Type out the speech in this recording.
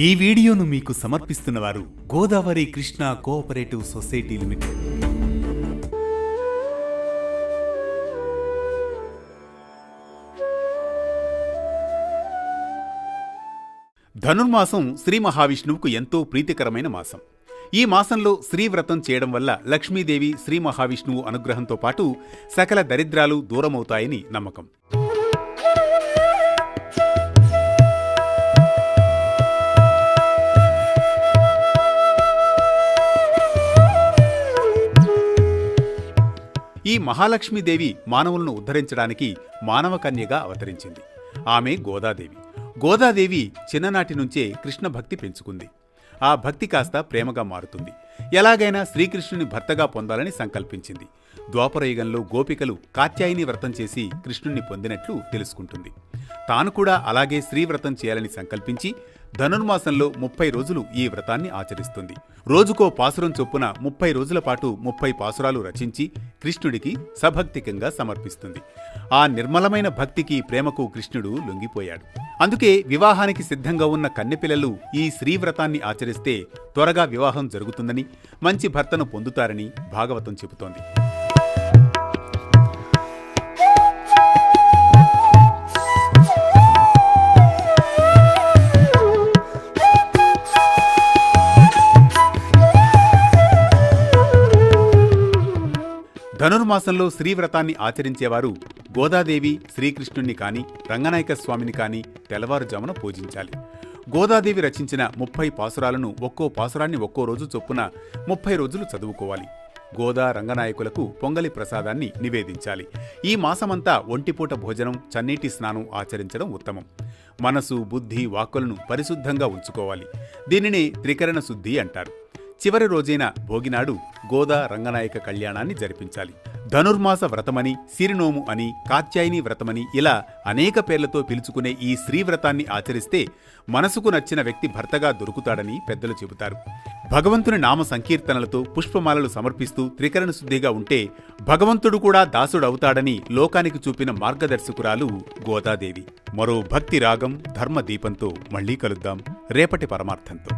ఈ వీడియోను మీకు సమర్పిస్తున్నవారు Godavari Krishna cooperative society limited. ధనుర్మాసం శ్రీ మహావిష్ణువుకు ఎంతో ప్రీతికరమైన మాసం. ఈ మాసంలో శ్రీవ్రతం చేయడం వల్ల లక్ష్మీదేవి శ్రీ మహావిష్ణువు అనుగ్రహంతో పాటు సకల దరిద్రాలు దూరమవుతాయని నమ్మకం. ఈ మహాలక్ష్మీదేవి మానవులను ఉద్ధరించడానికి మానవ కన్యగా అవతరించింది. ఆమె గోదాదేవి. గోదాదేవి చిన్ననాటి నుంచే కృష్ణ భక్తి పెంచుకుంది. ఆ భక్తి కాస్త ప్రేమగా మారుతుంది. ఎలాగైనా శ్రీకృష్ణుని భర్తగా పొందాలని సంకల్పించింది. ద్వాపరయుగంలో గోపికలు కాత్యాయని వ్రతం చేసి కృష్ణుణ్ణి పొందినట్లు తెలుసుకుంటుంది. తాను కూడా అలాగే శ్రీవ్రతం చేయాలని సంకల్పించి ధనుర్మాసంలో 30 రోజులు ఈ వ్రతాన్ని ఆచరిస్తుంది. రోజుకో పాసురం చొప్పున 30 రోజుల పాటు 30 పాసురాలు రచించి కృష్ణుడికి సభక్తికంగా సమర్పిస్తుంది. ఆ నిర్మలమైన భక్తికి ప్రేమకు కృష్ణుడు లొంగిపోయాడు. అందుకే వివాహానికి సిద్ధంగా ఉన్న కన్నెపిల్లలు ఈ శ్రీవ్రతాన్ని ఆచరిస్తే త్వరగా వివాహం జరుగుతుందని, మంచి భర్తను పొందుతారని భాగవతం చెబుతోంది. ధనుర్మాసంలో శ్రీవ్రతాన్ని ఆచరించేవారు గోదాదేవి, శ్రీకృష్ణుణ్ణి కాని రంగనాయక స్వామిని కాని తెల్లవారుజామున పూజించాలి. గోదాదేవి రచించిన 30 పాసురాలను ఒక్కో పాసురాన్ని ఒక్కో రోజు చొప్పున 30 రోజులు చదువుకోవాలి. గోదా రంగనాయకులకు పొంగలి ప్రసాదాన్ని నివేదించాలి. ఈ మాసమంతా ఒంటిపూట భోజనం, చన్నీటి స్నానం ఆచరించడం ఉత్తమం. మనసు, బుద్ధి, వాక్కులను పరిశుద్ధంగా ఉంచుకోవాలి. దీనినే త్రికరణ శుద్ధి అంటారు. చివరి రోజైన భోగినాడు గోదా రంగనాయక కళ్యాణాన్ని జరిపించాలి. ధనుర్మాస వ్రతమని, సిరినోము అని, కాత్యాయని వ్రతమని ఇలా అనేక పేర్లతో పిలుచుకునే ఈ శ్రీవ్రతాన్ని ఆచరిస్తే మనసుకు నచ్చిన వ్యక్తి భర్తగా దొరుకుతాడని పెద్దలు చెబుతారు. భగవంతుని నామ సంకీర్తనలతో పుష్పమాలలు సమర్పిస్తూ త్రికరణ శుద్ధిగా ఉంటే భగవంతుడు కూడా దాసుడవుతాడని లోకానికి చూపిన మార్గదర్శకురాలు గోదాదేవి. మరో భక్తి రాగం, ధర్మ దీపంతో మళ్లీ కలుద్దాం రేపటి పరమార్థంతో.